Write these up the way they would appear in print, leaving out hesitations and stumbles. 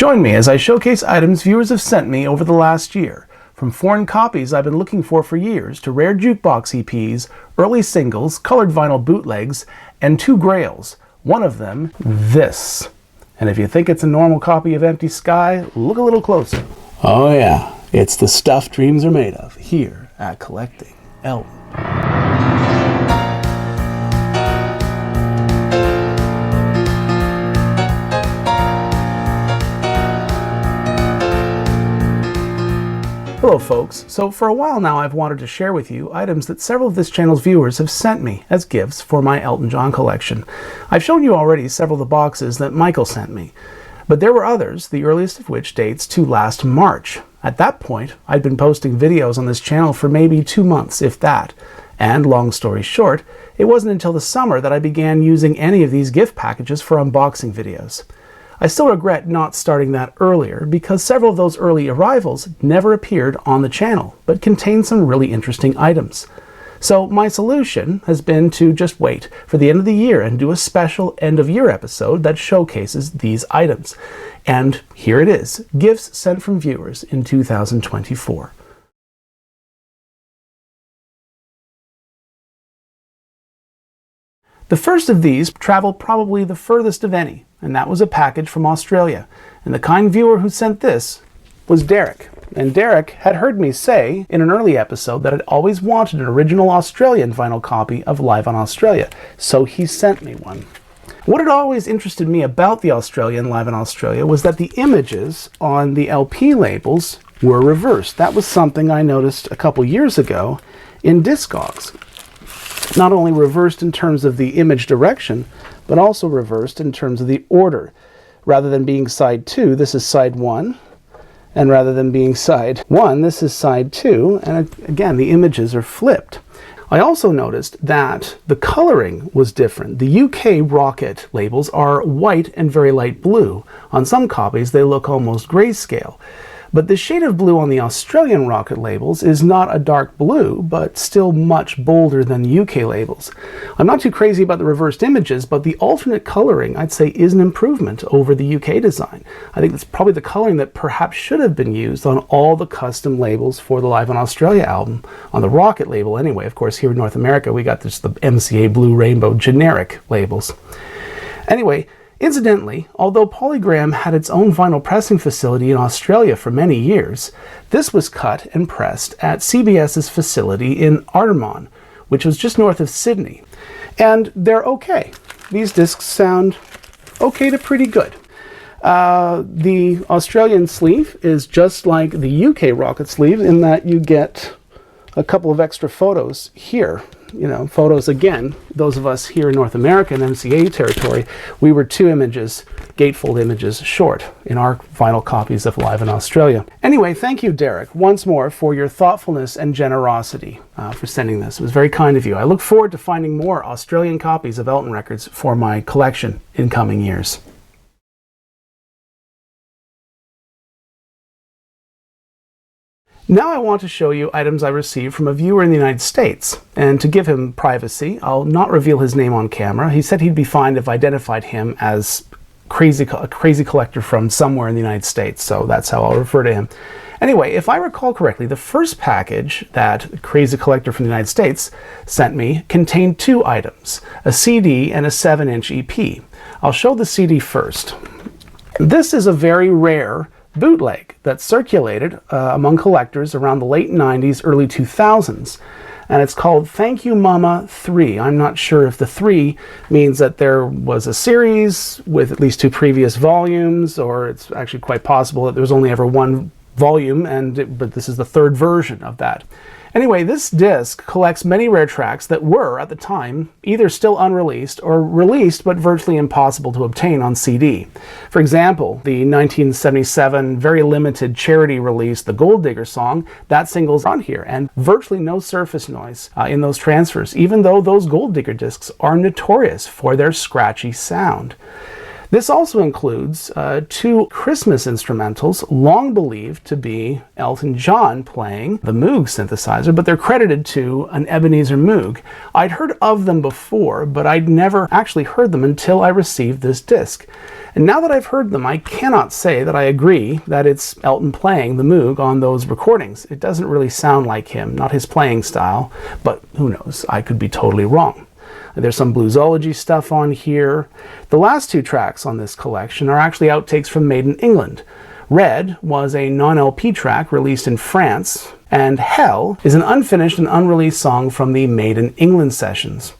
Join me as I showcase items viewers have sent me over the last year, from foreign copies I've been looking for years to rare jukebox EPs, early singles, colored vinyl bootlegs, and 2 Grails. One of them, this. And if you think it's a normal copy of Empty Sky, look a little closer. Oh yeah, it's the stuff dreams are made of, here at Collecting Elton. Hello folks, so for a while now I've wanted to share with you items that several of this channel's viewers have sent me as gifts for my Elton John collection. I've shown you already several of the boxes that Michael sent me, but there were others, the earliest of which dates to last March. At that point, I'd been posting videos on this channel for maybe 2 months, if that, and long story short, it wasn't until the summer that I began using any of these gift packages for unboxing videos. I still regret not starting that earlier because several of those early arrivals never appeared on the channel, but contained some really interesting items. So my solution has been to just wait for the end of the year and do a special end of year episode that showcases these items. And here it is, gifts sent from viewers in 2024. The first of these traveled probably the furthest of any, and that was a package from Australia. And the kind viewer who sent this was Derek. And Derek had heard me say in an early episode that I'd always wanted an original Australian vinyl copy of Live on Australia, so he sent me one. What had always interested me about the Australian Live in Australia was that the images on the LP labels were reversed. That was something I noticed a couple years ago in Discogs. Not only reversed in terms of the image direction, but also reversed in terms of the order. Rather than being side 2, this is side 1. And rather than being side 1, this is side 2. And again, the images are flipped. I also noticed that the coloring was different. The UK Rocket labels are white and very light blue. On some copies, they look almost grayscale. But the shade of blue on the Australian Rocket labels is not a dark blue, but still much bolder than the UK labels. I'm not too crazy about the reversed images, but the alternate coloring, I'd say, is an improvement over the UK design. I think that's probably the coloring that perhaps should have been used on all the custom labels for the Live on Australia album, on the Rocket label anyway. Of course, here in North America, we got just the MCA Blue Rainbow generic labels. Anyway, incidentally, although Polygram had its own vinyl pressing facility in Australia for many years, this was cut and pressed at CBS's facility in Artarmon, which was just north of Sydney. And they're okay. These discs sound okay to pretty good. The Australian sleeve is just like the UK Rocket sleeve in that you get a couple of extra photos here. You know, photos again, those of us here in North America and MCA territory, we were 2 images, gatefold images short in our vinyl copies of Live in Australia. Anyway, thank you, Derek, once more for your thoughtfulness and generosity for sending this. It was very kind of you. I look forward to finding more Australian copies of Elton records for my collection in coming years. Now I want to show you items I received from a viewer in the United States, and to give him privacy, I'll not reveal his name on camera. He said he'd be fine if I identified him as a crazy collector from somewhere in the United States, so that's how I'll refer to him. Anyway, if I recall correctly, the first package that Crazy Collector from the United States sent me contained 2 items, a CD and a 7-inch EP. I'll show the CD first. This is a very rare bootleg that circulated among collectors around the late 90s, early 2000s. And it's called Thank You Mama 3. I'm not sure if the 3 means that there was a series with at least 2 previous volumes, or it's actually quite possible that there was only ever 1 volume, but this is the 3rd version of that. Anyway, this disc collects many rare tracks that were, at the time, either still unreleased or released but virtually impossible to obtain on CD. For example, the 1977 very limited charity release, The Gold Digger Song, that single's on here, and virtually no surface noise in those transfers, even though those Gold Digger discs are notorious for their scratchy sound. This also includes two Christmas instrumentals long believed to be Elton John playing the Moog synthesizer, but they're credited to an Ebenezer Moog. I'd heard of them before, but I'd never actually heard them until I received this disc. And now that I've heard them, I cannot say that I agree that it's Elton playing the Moog on those recordings. It doesn't really sound like him, not his playing style, but who knows, I could be totally wrong. There's some bluesology stuff on here. The last two tracks on this collection are actually outtakes from Made in England. Red was a non-LP track released in France, and Hell is an unfinished and unreleased song from the Made in England sessions.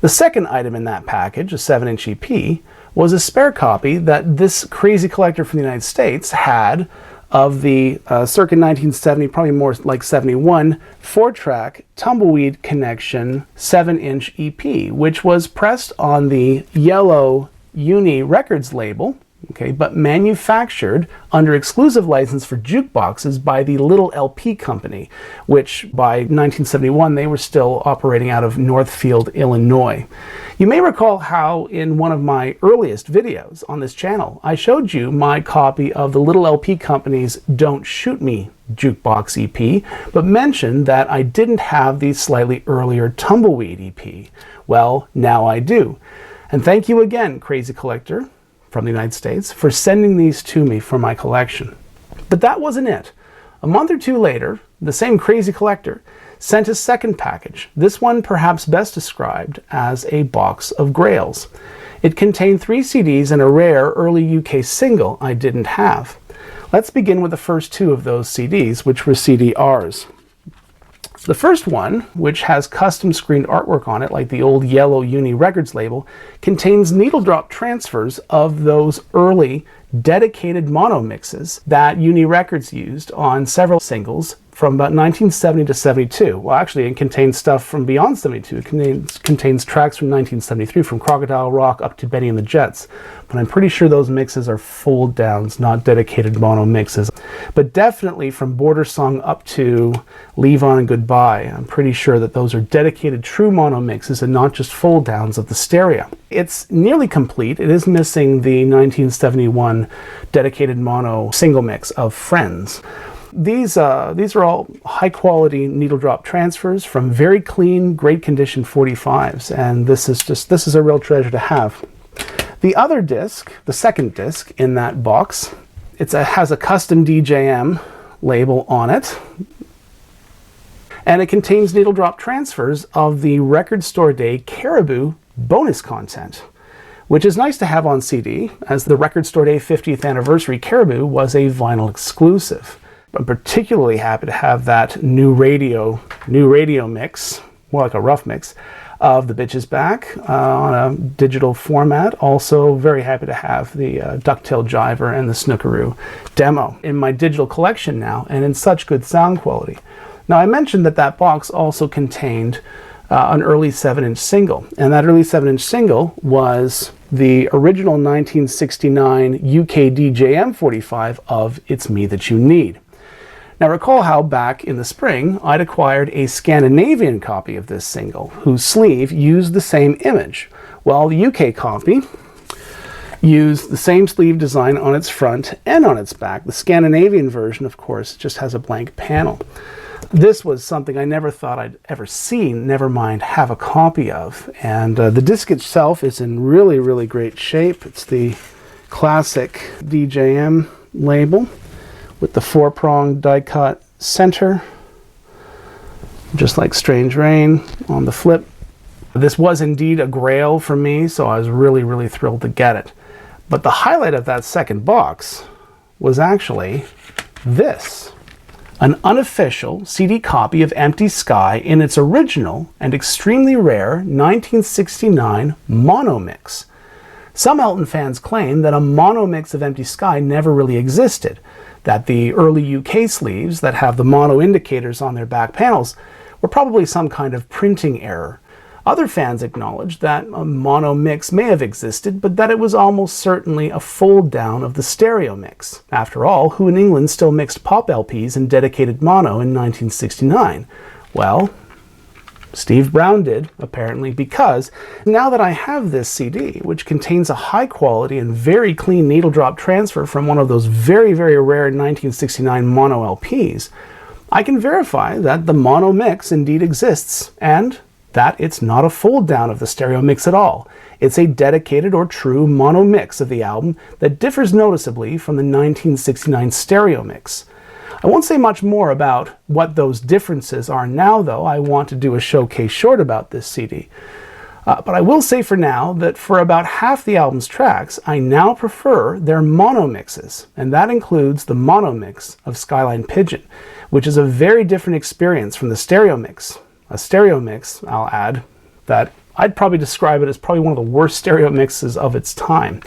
The second item in that package, a 7-inch EP, was a spare copy that this crazy collector from the United States had of the circa 1970, probably more like 71, 4-track Tumbleweed Connection 7-inch EP, which was pressed on the yellow Uni Records label, okay, but manufactured under exclusive license for jukeboxes by the Little LP Company, which by 1971 they were still operating out of Northfield, Illinois. You may recall how in one of my earliest videos on this channel I showed you my copy of the Little LP Company's Don't Shoot Me jukebox EP, but mentioned that I didn't have the slightly earlier Tumbleweed EP. Well, now I do. And thank you again, Crazy Collector from the United States, for sending these to me for my collection. But that wasn't it. A month or two later, the same Crazy Collector sent a second package, this one perhaps best described as a box of Grails. It contained 3 CDs and a rare early UK single I didn't have. Let's begin with the first 2 of those CDs, which were CD-Rs. The first one, which has custom screened artwork on it like the old yellow Uni Records label, contains needle drop transfers of those early dedicated mono mixes that Uni Records used on several singles from about 1970 to 72. Well, actually, it contains stuff from beyond 72. It contains tracks from 1973, from Crocodile Rock up to Benny and the Jets. But I'm pretty sure those mixes are fold downs, not dedicated mono mixes. But definitely from Border Song up to Leave On and Goodbye, I'm pretty sure that those are dedicated true mono mixes and not just fold downs of the stereo. It's nearly complete. It is missing the 1971 dedicated mono single mix of Friends. These are all high-quality needle drop transfers from very clean, great condition 45s, and this is a real treasure to have. The other disc, the second disc in that box, it has a custom DJM label on it, and it contains needle drop transfers of the Record Store Day Caribou bonus content, which is nice to have on CD, as the Record Store Day 50th Anniversary Caribou was a vinyl exclusive. I'm particularly happy to have that new radio mix, more like a rough mix, of The Bitches Back on a digital format. Also very happy to have the Ducktail Jiver and the Snookeroo demo in my digital collection now, and in such good sound quality. Now, I mentioned that that box also contained an early 7-inch single, and that early 7-inch single was the original 1969 UK DJM 45 of It's Me That You Need. Now, recall how back in the spring I'd acquired a Scandinavian copy of this single, whose sleeve used the same image, while the UK copy used the same sleeve design on its front and on its back. The Scandinavian version, of course, just has a blank panel. This was something I never thought I'd ever seen, never mind have a copy of. And the disc itself is in really, really great shape. It's the classic DJM label with the 4-pronged die-cut center, just like Strange Rain on the flip. This was indeed a grail for me, so I was really, really thrilled to get it. But the highlight of that second box was actually this, an unofficial CD copy of Empty Sky in its original and extremely rare 1969 mono mix. Some Elton fans claim that a mono mix of Empty Sky never really existed, that the early UK sleeves that have the mono indicators on their back panels were probably some kind of printing error. Other fans acknowledged that a mono mix may have existed, but that it was almost certainly a fold down of the stereo mix. After all, who in England still mixed pop LPs in dedicated mono in 1969? Well, Steve Brown did, apparently, because now that I have this CD, which contains a high quality and very clean needle drop transfer from one of those very, very rare 1969 mono LPs, I can verify that the mono mix indeed exists, and that it's not a fold down of the stereo mix at all. It's a dedicated or true mono mix of the album that differs noticeably from the 1969 stereo mix. I won't say much more about what those differences are now, though. I want to do a showcase short about this CD. But I will say for now that for about half the album's tracks, I now prefer their mono mixes, and that includes the mono mix of Skyline Pigeon, which is a very different experience from the stereo mix. A stereo mix, I'll add, that I'd probably describe it as probably one of the worst stereo mixes of its time.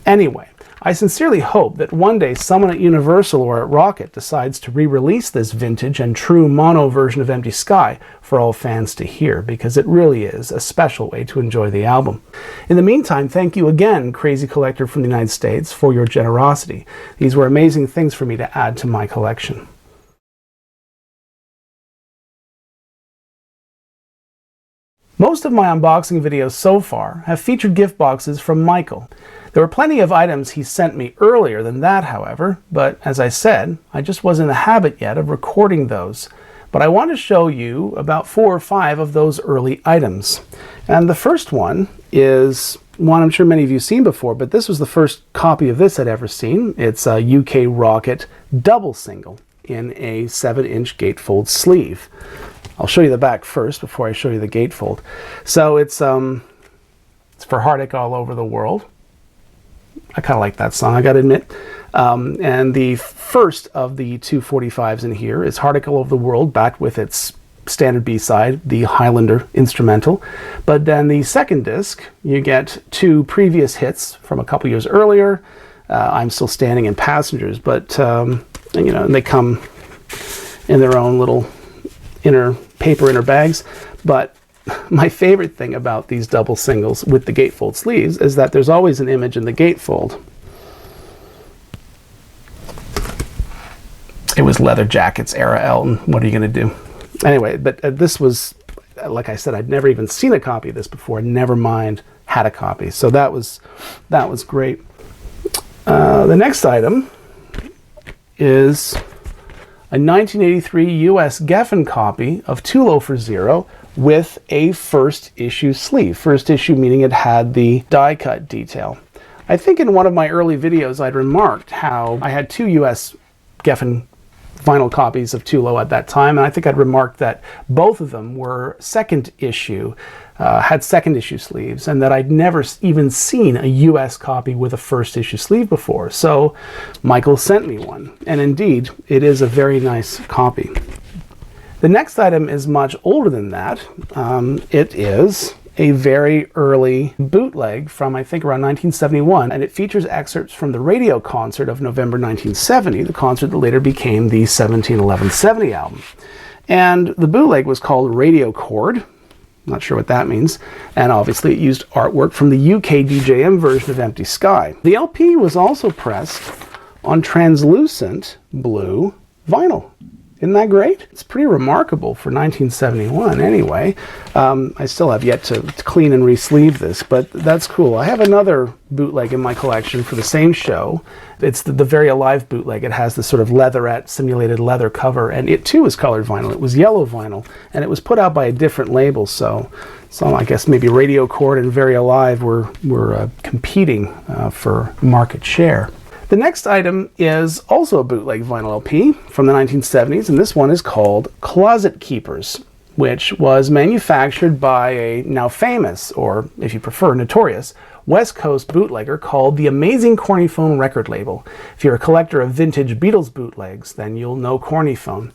Anyway, I sincerely hope that one day someone at Universal or at Rocket decides to re-release this vintage and true mono version of Empty Sky for all fans to hear, because it really is a special way to enjoy the album. In the meantime, thank you again, Crazy Collector from the United States, for your generosity. These were amazing things for me to add to my collection. Most of my unboxing videos so far have featured gift boxes from Michael. There were plenty of items he sent me earlier than that, however, but as I said, I just wasn't in the habit yet of recording those. But I want to show you about 4 or 5 of those early items. And the first one is one I'm sure many of you have seen before, but this was the first copy of this I'd ever seen. It's a UK Rocket double single in a 7-inch gatefold sleeve. I'll show you the back first before I show you the gatefold. So it's for Heartache All Over the World. I kind of like that song, I gotta admit. And the first of the 245s in here is Heartache All Over the World, backed with its standard B-side, the Highlander instrumental. But then the second disc, you get 2 previous hits from a couple years earlier, I'm Still Standing and Passengers, but you know, they come in their own little inner bags. But my favorite thing about these double singles with the gatefold sleeves is that there's always an image in the gatefold. It was Leather Jackets era Elton. What are you going to do? Anyway, but this was, like I said, I'd never even seen a copy of this before, never mind had a copy. So that was great. The next item is a 1983 US Geffen copy of Too Low for Zero with a first issue sleeve. First issue meaning it had the die cut detail. I think in one of my early videos I'd remarked how I had 2 US Geffen vinyl copies of Too Low at that time, and I think I'd remarked that both of them were second issue, had second issue sleeves, and that I'd never even seen a US copy with a first issue sleeve before. So Michael sent me one, and indeed it is a very nice copy. The next item is much older than that. It is a very early bootleg from, I think, around 1971, and it features excerpts from the radio concert of November 1970, the concert that later became the 17/11/70 album. And the bootleg was called Radio Chord. Not sure what that means. And obviously it used artwork from the UK DJM version of Empty Sky. The LP was also pressed on translucent blue vinyl. Isn't that great? It's pretty remarkable for 1971 anyway. I still have yet to clean and re-sleeve this, but that's cool. I have another bootleg in my collection for the same show. It's the Very Alive bootleg. It has this sort of leatherette, simulated leather cover, and it too is colored vinyl. It was yellow vinyl, and it was put out by a different label, so I guess maybe Radio Chord and Very Alive were competing for market share. The next item is also a bootleg vinyl LP from the 1970s, and this one is called Closet Keepers, which was manufactured by a now famous, or if you prefer, notorious, West Coast bootlegger called the Amazing Cornyphone record label. If you're a collector of vintage Beatles bootlegs, then you'll know Cornyphone.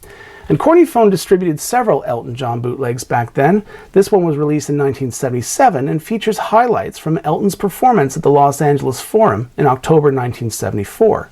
And Cornyphone distributed several Elton John bootlegs back then. This one was released in 1977 and features highlights from Elton's performance at the Los Angeles Forum in October 1974.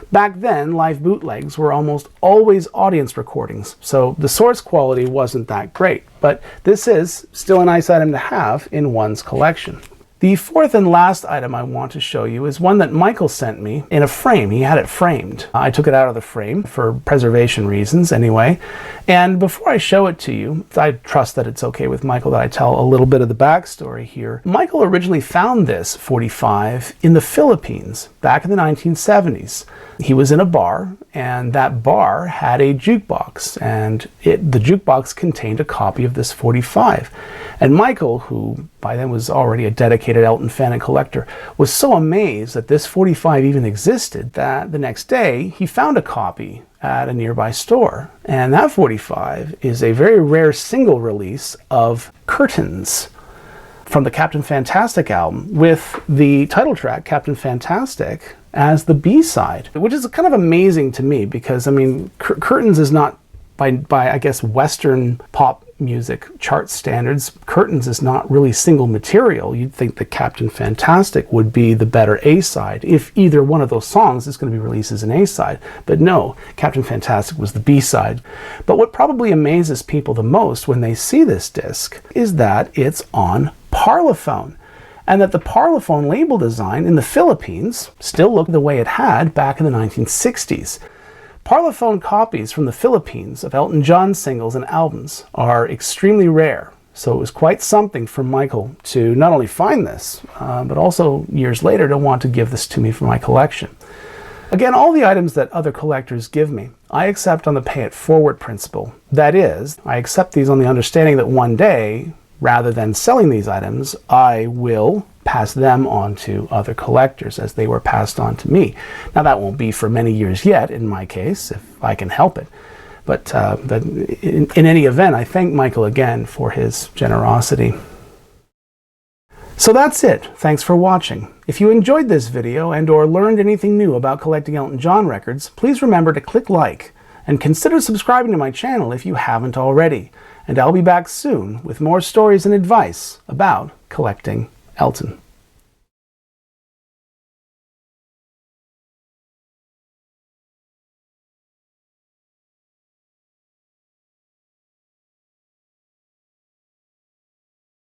Back then, live bootlegs were almost always audience recordings, so the source quality wasn't that great, but this is still a nice item to have in one's collection. The fourth and last item I want to show you is one that Michael sent me in a frame. He had it framed. I took it out of the frame for preservation reasons anyway. And before I show it to you, I trust that it's okay with Michael that I tell a little bit of the backstory here. Michael originally found this 45 in the Philippines back in the 1970s. He was in a bar, and that bar had a jukebox, and the jukebox contained a copy of this 45. And Michael, who by then was already a dedicated Elton fan and collector, was so amazed that this 45 even existed that the next day he found a copy at a nearby store. And that 45 is a very rare single release of Curtains from the Captain Fantastic album, with the title track, Captain Fantastic, as the B-side, which is kind of amazing to me because, I mean, Curtains is not, by I guess, Western pop music chart standards, Curtains is not really single material. You'd think that Captain Fantastic would be the better A-side if either one of those songs is going to be released as an A-side. But no, Captain Fantastic was the B-side. But what probably amazes people the most when they see this disc is that it's on Parlophone, and that the Parlophone label design in the Philippines still looked the way it had back in the 1960s. Parlophone copies from the Philippines of Elton John singles and albums are extremely rare, so it was quite something for Michael to not only find this, but also years later to want to give this to me for my collection. Again, all the items that other collectors give me, I accept on the pay it forward principle. That is, I accept these on the understanding that one day, rather than selling these items, I will pass them on to other collectors as they were passed on to me. Now that won't be for many years yet in my case, if I can help it. But in any event, I thank Michael again for his generosity. So that's it. Thanks for watching. If you enjoyed this video and or learned anything new about collecting Elton John records, please remember to click like and consider subscribing to my channel if you haven't already. And I'll be back soon with more stories and advice about collecting Elton.